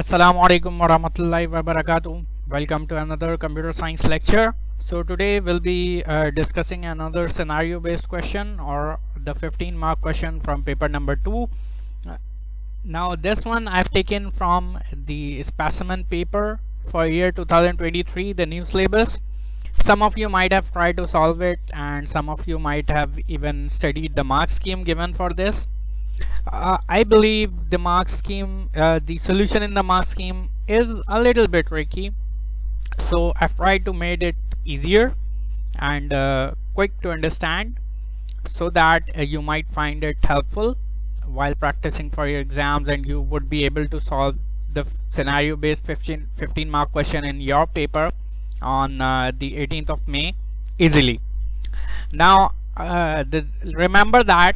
Assalamu alaikum warahmatullahi wabarakatuh. Welcome to another computer science lecture. So today we'll be discussing another scenario based question, or the 15-mark question from paper number 2. Now this one I've taken from the specimen paper for year 2023, the new syllabus. Some of you might have tried to solve it, and some of you might have even studied the mark scheme given for this. I believe the mark scheme, the solution in the mark scheme is a little bit tricky, so I've tried to make it easier and quick to understand, so that you might find it helpful while practicing for your exams, and you would be able to solve the scenario based 15-mark question in your paper on the 18th of May easily. Now remember that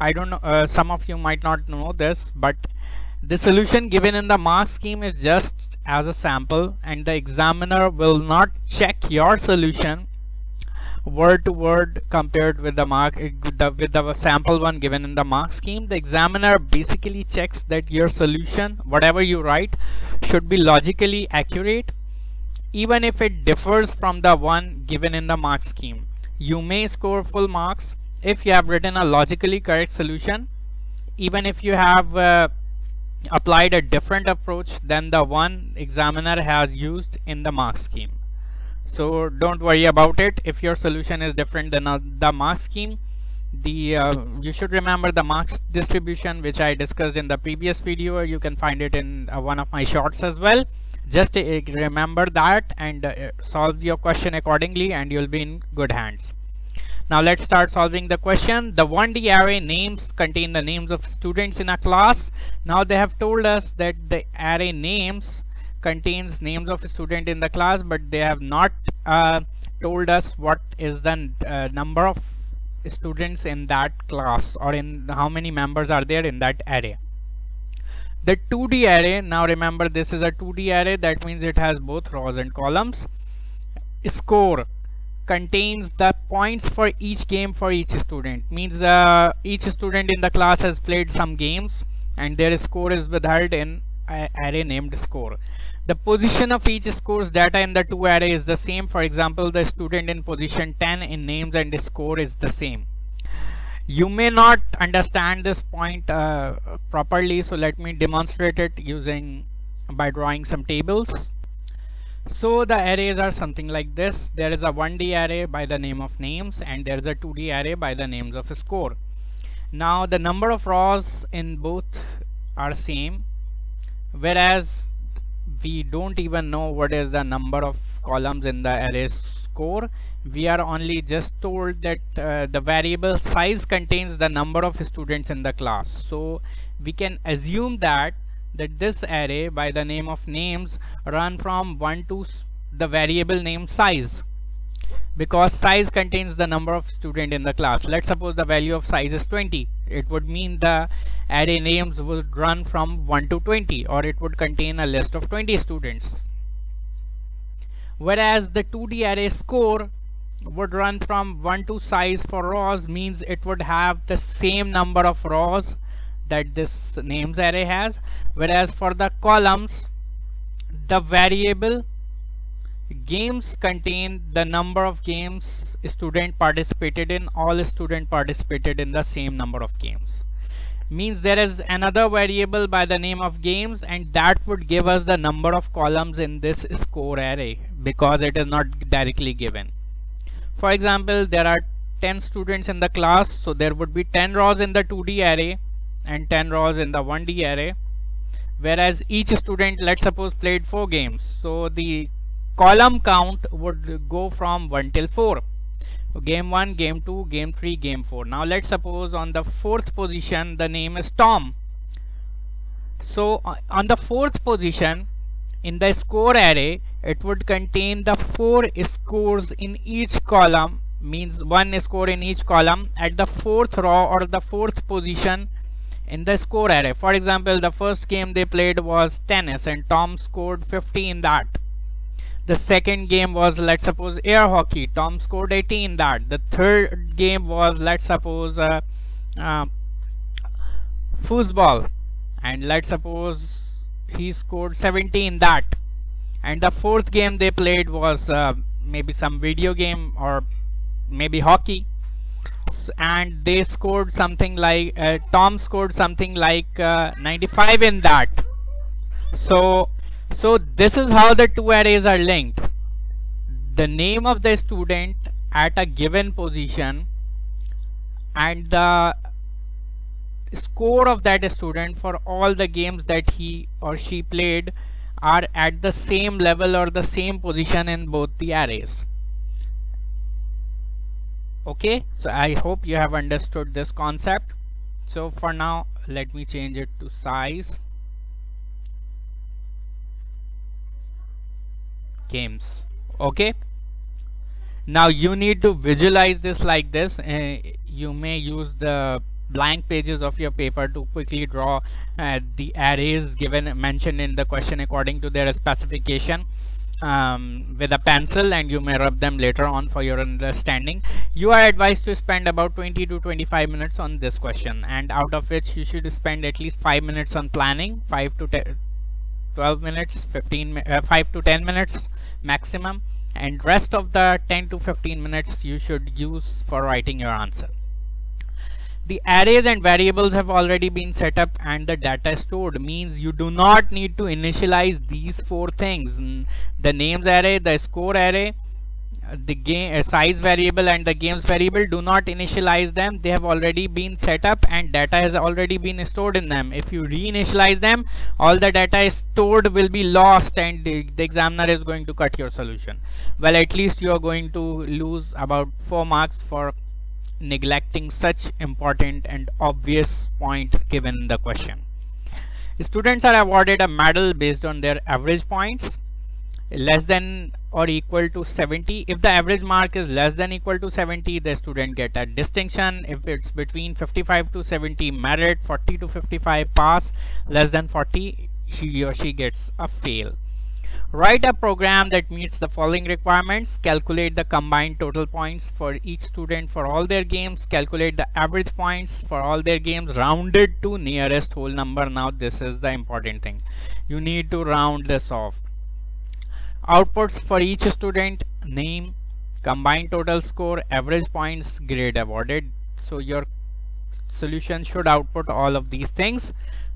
I don't know, some of you might not know this, but the solution given in the mark scheme is just as a sample, and the examiner will not check your solution word to word compared with the with the sample one given in the mark scheme. The examiner basically checks that your solution, whatever you write, should be logically accurate, even if it differs from the one given in the mark scheme. You may score full marks if you have written a logically correct solution, even if you have applied a different approach than the one examiner has used in the mark scheme. So don't worry about it if your solution is different than the mark scheme. You should remember the marks distribution, which I discussed in the previous video. You can find it in one of my shorts as well. Just remember that and solve your question accordingly, and you'll be in good hands. Now let's start solving the question. The 1D array names contain the names of students in a class. Now they have told us that the array names contains names of a student in the class, but they have not told us what is the number of students in that class, or in how many members are there in that array. The 2D array, now remember this is a 2D array, that means it has both rows and columns. Score contains the points for each game for each student, means each student in the class has played some games and their score is withheld in an array named score. The position of each score's data in the two array is the same. For example, the student in position 10 in names and the score is the same. You may not understand this point properly, so let me demonstrate it by drawing some tables. So the arrays are something like this. There is a 1D array by the name of names, and there is a 2D array by the names of score. Now the number of rows in both are same, whereas we don't even know what is the number of columns in the array score. We are only just told that the variable size contains the number of students in the class. So we can assume that this array by the name of names run from 1 to the variable name size, because size contains the number of students in the class. Let's suppose the value of size is 20. It would mean the array names would run from 1 to 20, or it would contain a list of 20 students. Whereas the 2D array score would run from 1 to size for rows, means it would have the same number of rows that this names array has. Whereas for the columns, the variable games contain the number of games student participated in. All student participated in the same number of games, means there is another variable by the name of games, and that would give us the number of columns in this score array, because it is not directly given. For example, there are 10 students in the class, so there would be 10 rows in the 2D array and 10 rows in the 1D array, whereas each student, let's suppose, played 4 games, so the column count would go from 1 till 4. Game 1, game 2, game 3, game 4. Now let's suppose on the 4th position the name is Tom. So on the 4th position in the score array, it would contain the 4 scores in each column, means 1 score in each column at the 4th row or the 4th position in the score array. For example, the first game they played was tennis, and Tom scored 50 in that. The second game was, let's suppose, air hockey. Tom scored 80 in that. The third game was, let's suppose, foosball, and let's suppose he scored 70 in that, and the fourth game they played was maybe some video game or maybe hockey, and they scored something like Tom scored something like 95 in that. So this is how the two arrays are linked. The name of the student at a given position and the score of that student for all the games that he or she played are at the same level or the same position in both the arrays. Okay, so I hope you have understood this concept. So for now, let me change it to size games. Okay, now you need to visualize this like this. You may use the blank pages of your paper to quickly draw the arrays mentioned in the question according to their specification with a pencil, and you may rub them later on for your understanding. You are advised to spend about 20 to 25 minutes on this question, and out of which you should spend at least 5 minutes on planning, 5 to 12 minutes, 5 to 10 minutes maximum, and rest of the 10 to 15 minutes you should use for writing your answer. The arrays and variables have already been set up and the data stored, means you do not need to initialize these four things: the names array, the score array, the game size variable and the games variable. Do not initialize them. They have already been set up and data has already been stored in them. If you reinitialize them, all the data stored will be lost and the examiner is going to cut your solution. Well, at least you are going to lose about 4 marks for neglecting such important and obvious point given in the question. Students are awarded a medal based on their average points less than or equal to 70. If the average mark is less than equal to 70, the student get a distinction. If it's between 55 to 70, merit. 40 to 55, pass. Less than 40, he or she gets a fail. Write a program that meets the following requirements. Calculate the combined total points for each student for all their games. Calculate the average points for all their games rounded to nearest whole number. Now this is the important thing. You need to round this off. Outputs for each student: name, combined total score, average points, grade awarded. So your solution should output all of these things.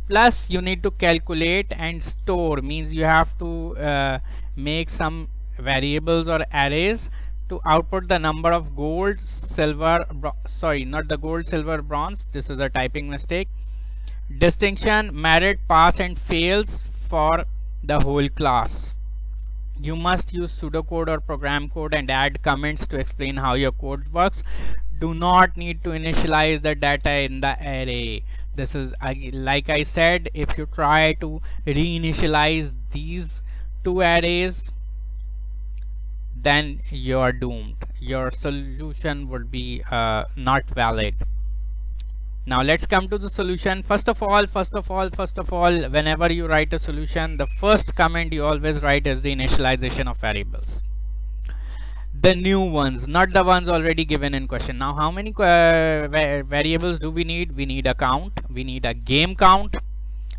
Plus you need to calculate and store, means you have to make some variables or arrays to output the number of gold, silver, sorry, not the gold, silver, bronze, this is a typing mistake, distinction, merit, pass and fails for the whole class. You must use pseudocode or program code and add comments to explain how your code works. Do not need to initialize the data in the array. This is, like I said, if you try to reinitialize these two arrays, then you are doomed. Your solution would be not valid. Now let's come to the solution. First of all, whenever you write a solution, the first comment you always write is the initialization of variables. The new ones, not the ones already given in question. Now how many variables do we need? We need a count, we need a game count,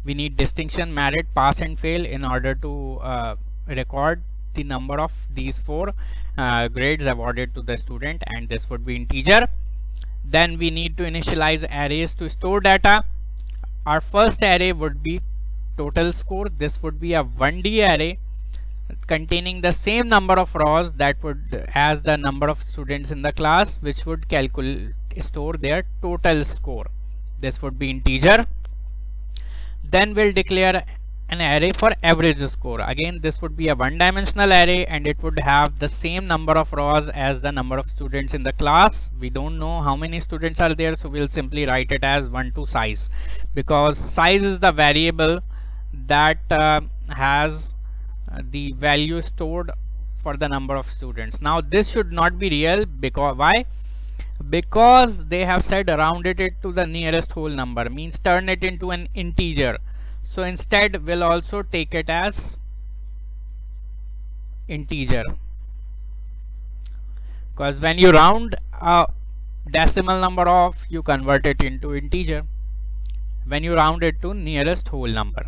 we need distinction, merit, pass and fail in order to record the number of these four grades awarded to the student, and this would be integer. Then we need to initialize arrays to store data. Our first array would be total score. This would be a 1D array containing the same number of rows that would as the number of students in the class, which would store their total score. This would be integer. Then we'll declare an array for average score. Again, this would be a one-dimensional array and it would have the same number of rows as the number of students in the class. We don't know how many students are there, so we'll simply write it as 1 to size, because size is the variable that has the value stored for the number of students. Now this should not be real, because why? Because they have said rounded it to the nearest whole number, means turn it into an integer. So instead we'll also take it as integer, because when you round a decimal number off, you convert it into integer when you round it to nearest whole number.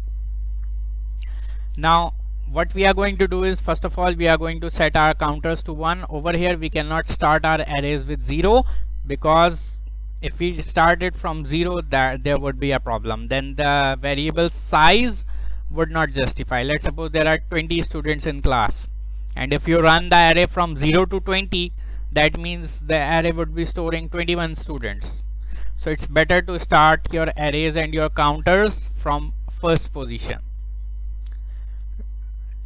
Now what we are going to do is, first of all, we are going to set our counters to 1. Over here we cannot start our arrays with 0, because if we start it from 0, there would be a problem. Then the variable size would not justify. Let's suppose there are 20 students in class, and if you run the array from 0 to 20, that means the array would be storing 21 students. So it's better to start your arrays and your counters from first position.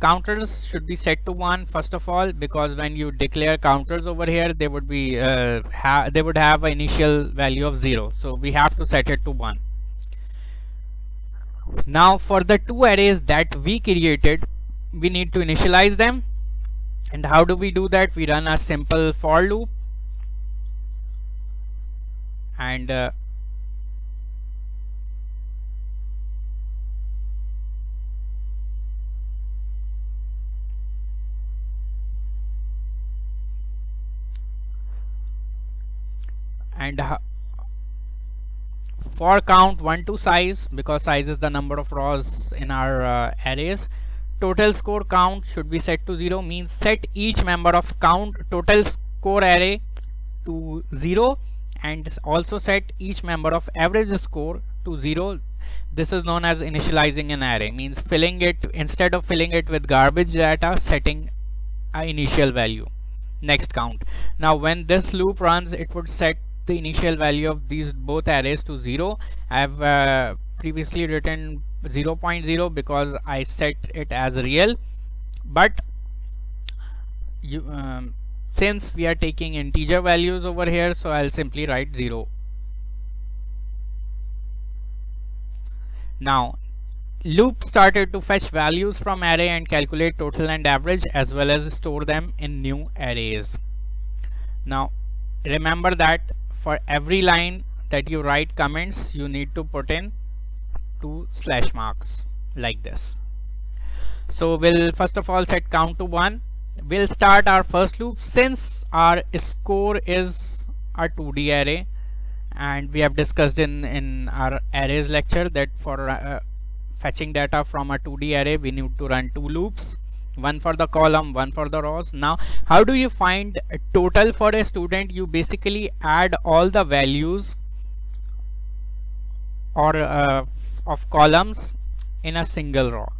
Counters should be set to 1 first of all, because when you declare counters over here, they would be they would have an initial value of 0. So we have to set it to 1. Now for the two arrays that we created, we need to initialize them. And how do we do that? We run a simple for loop, and for count 1 to size, because size is the number of rows in our arrays. Total score count should be set to 0, means set each member of count total score array to 0, and also set each member of average score to 0. This is known as initializing an array, means filling it, instead of filling it with garbage data, setting an initial value. Next count. Now when this loop runs, it would set the initial value of these both arrays to 0. I have previously written 0.0 because I set it as real, but you since we are taking integer values over here, so I'll simply write 0. Now loop started to fetch values from array and calculate total and average, as well as store them in new arrays. Now remember that for every line that you write comments, you need to put in 2 slash marks like this. So we'll first of all set count to 1. We'll start our first loop. Since our score is a 2D array, and we have discussed in our arrays lecture that for fetching data from a 2D array, we need to run 2 loops, one for the column, one for the rows. Now how do you find a total for a student? You basically add all the values or of columns in a single row.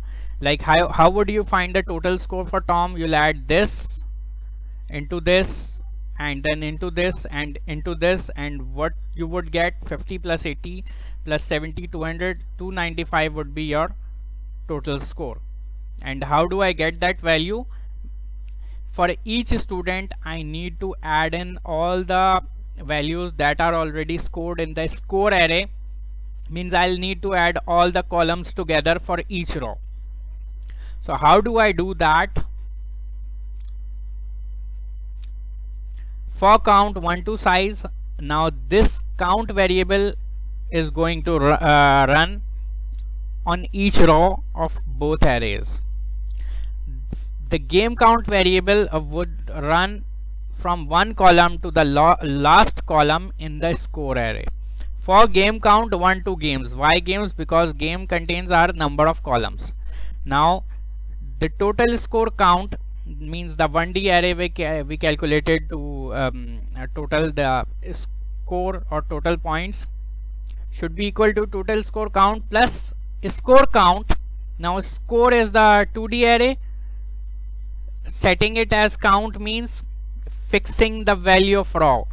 Like how would you find the total score for Tom? You'll add this into this, and then into this, and into this, and what you would get, 50 plus 80 plus 70, 200, 295 would be your total score. And how do I get that value? For each student, I need to add in all the values that are already scored in the score array, means I'll need to add all the columns together for each row. So how do I do that? For count 1 to size, now this count variable is going to run on each row of both arrays. The game count variable would run from one column to the last column in the score array. For game count 1 to games. Why games? Because game contains our number of columns. Now the total score count means the 1D array we calculated to total the score or total points should be equal to total score count plus score count. Now score is the 2D array. Setting it as count means fixing the value of row,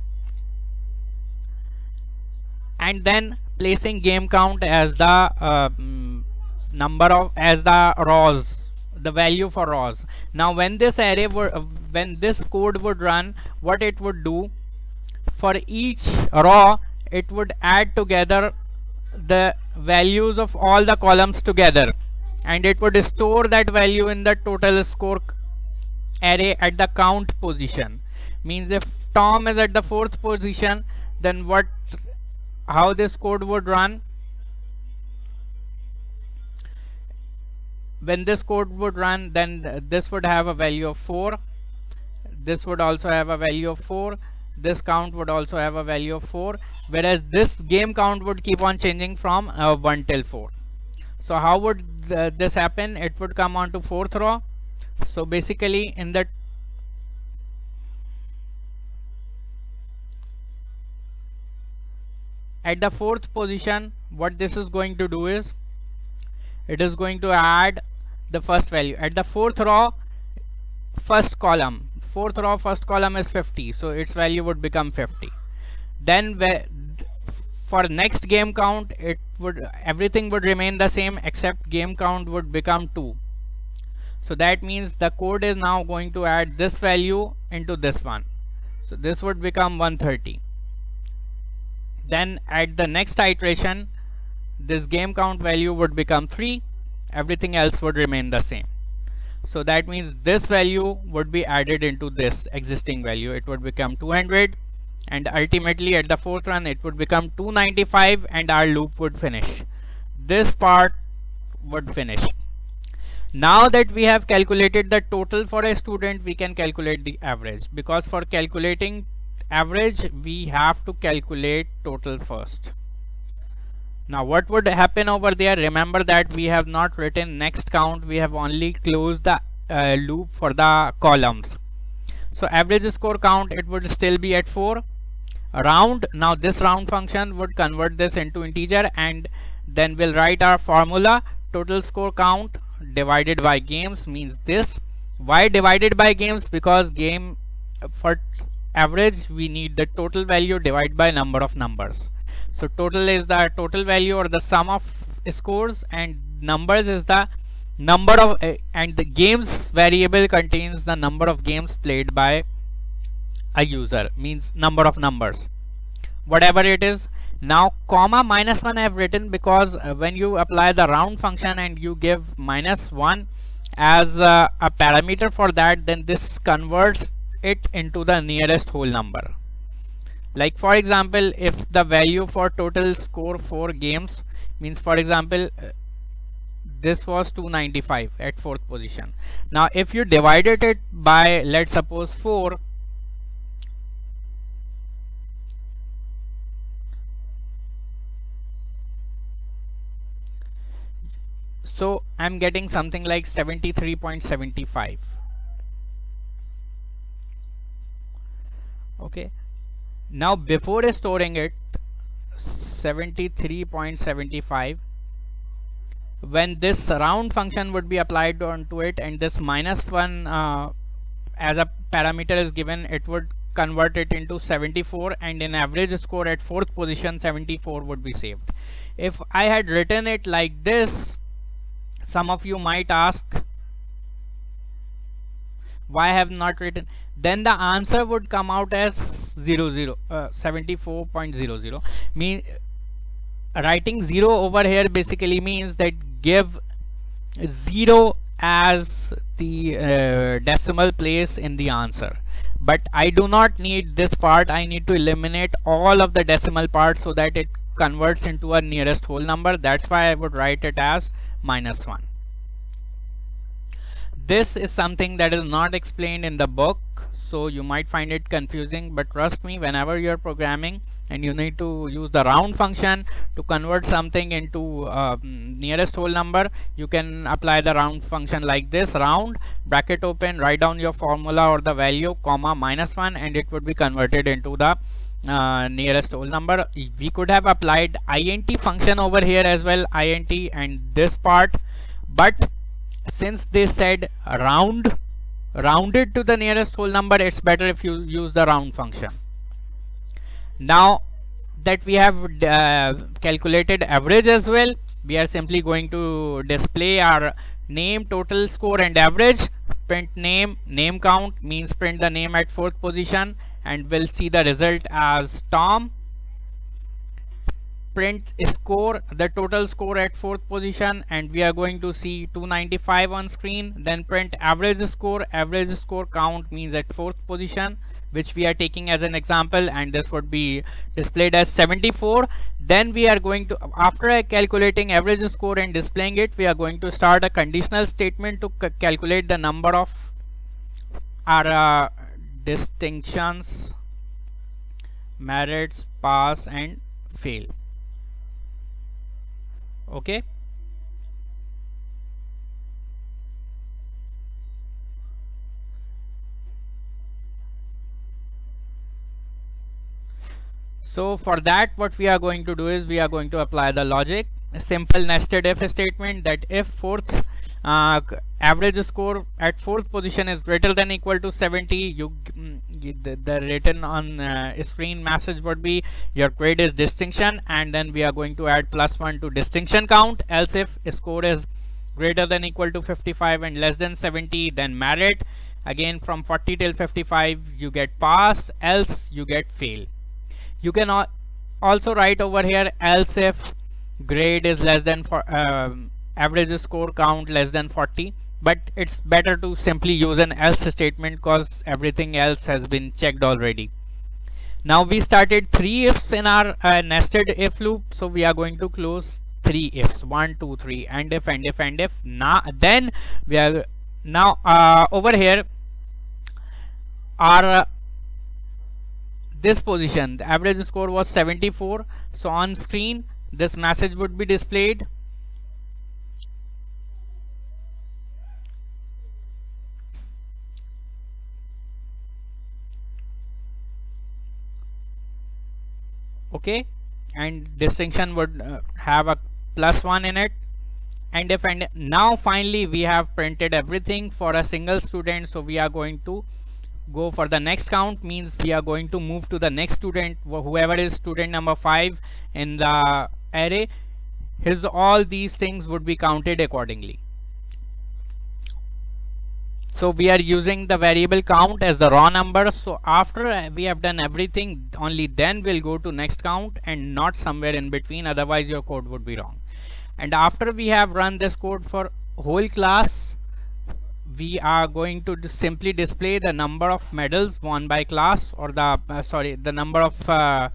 and then placing game count as the number of the rows, the value for rows. Now when this array when this code would run, what it would do, for each row it would add together the values of all the columns together, and it would store that value in the total score array at the count position. Means if Tom is at the 4th position, then how this code would run? When this code would run, then this would have a value of 4, this would also have a value of 4, this count would also have a value of 4, whereas this game count would keep on changing from 1 till 4. So how would this happen? It would come on to fourth row. So basically in the at the fourth position, what this is going to do is it is going to add the first value at the fourth row, first column. Fourth row, first column is 50, so its value would become 50. Then for next game count, everything would remain the same except game count would become 2. So that means the code is now going to add this value into this one. So this would become 130. Then at the next iteration, this game count value would become 3. Everything else would remain the same. So that means this value would be added into this existing value. It would become 200, and ultimately at the fourth run it would become 295, and our loop would finish. This part would finish. Now that we have calculated the total for a student, we can calculate the average, because for calculating average we have to calculate total first. Now what would happen over there? Remember that we have not written next count, we have only closed the loop for the columns. So average score count, it would still be at 4. Round, now this round function would convert this into integer, and then we'll write our formula. Total score count divided by games means this. Why divided by games? Because game for average we need the total value divided by number of numbers. So total is the total value or the sum of scores, and numbers is the number of and the games variable contains the number of games played by a user, means number of numbers, whatever it is. Now comma -1 I have written because when you apply the round function and you give -1 as a parameter for that, then this converts it into the nearest whole number. Like for example, if the value for total score for games means, for example, this was 295 at fourth position. Now if you divided it by, let's suppose, 4, so I'm getting something like 73.75. Okay, now before storing it 73.75, when this round function would be applied onto it and this -1 as a parameter is given, it would convert it into 74, and in average score at fourth position 74 would be saved. If I had written it like this, some of you might ask why I have not written, then the answer would come out as 74.00. mean writing 0 over here basically means that give 0 as the decimal place in the answer, but I do not need this part. I need to eliminate all of the decimal parts so that it converts into a nearest whole number. That's why I would write it as -1. This is something that is not explained in the book, so you might find it confusing, but trust me, whenever you're programming and you need to use the round function to convert something into nearest whole number, you can apply the round function like this: round, bracket open, write down your formula or the value, comma, -1, and it would be converted into the nearest whole number. We could have applied int function over here as well, int and this part, but since they said rounded to the nearest whole number, it's better if you use the round function. Now that we have calculated average as well, we are simply going to display our name, total score, and average. Print name count means print the name at fourth position, and we'll see the result as Tom. Print score, the total score at fourth position, and we are going to see 295 on screen. Then print average score count means at fourth position, which we are taking as an example, and this would be displayed as 74. Then we are going to, after calculating average score and displaying it, we are going to start a conditional statement to calculate the number of our distinctions, merits, pass and fail. Okay, So for that, what we are going to do is we are going to apply the logic, a simple nested if statement, that if fourth average score at fourth position is greater than equal to 70, the written on screen message would be your grade is distinction, and then we are going to add +1 to distinction count. Else if score is greater than equal to 55 and less than 70, then merit. Again from 40 till 55 you get pass, else you get fail. You can also write over here else if grade is less than average score count less than 40, but it's better to simply use an else statement because everything else has been checked already. Now we started 3 ifs in our nested if loop, so we are going to close 3 ifs, 1 2 3, and if and if and if. Now then we are over here our this position, the average score was 74, so on screen this message would be displayed. Okay, and distinction would have a +1 in it, and if and now finally we have printed everything for a single student, so we are going to go for the next count, means we are going to move to the next student, whoever is student number 5 in the array. His all these things would be counted accordingly. So we are using the variable count as the raw number. So after we have done everything, only then we'll go to next count and not somewhere in between, otherwise your code would be wrong. And after we have run this code for whole class, we are going to simply display the number of medals won by class, or the number of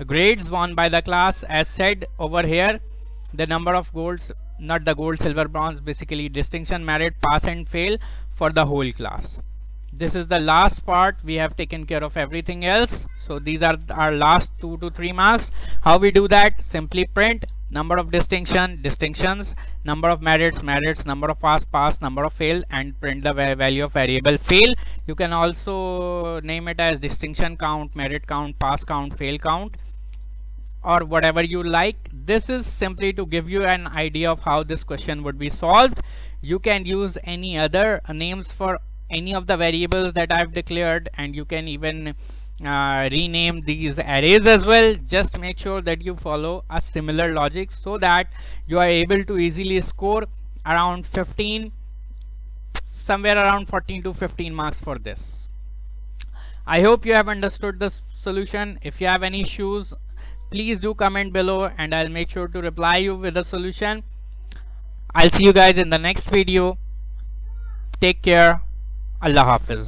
grades won by the class. As said over here, the number of golds, not the gold, silver, bronze, basically distinction, merit, pass and fail for the whole class. This is the last part. We have taken care of everything else. So these are our last 2 to 3 marks. How we do that? Simply print number of distinctions, number of merits, number of pass, number of fail, and print the value of variable fail. You can also name it as distinction count, merit count, pass count, fail count, or whatever you like. This is simply to give you an idea of how this question would be solved. You can use any other names for any of the variables that I've declared, and you can even rename these arrays as well. Just make sure that you follow a similar logic so that you are able to easily score around 15, somewhere around 14 to 15 marks for this. I hope you have understood the solution. If you have any issues, please do comment below and I'll make sure to reply you with a solution. I'll see you guys in the next video. Take care. Allah Hafiz.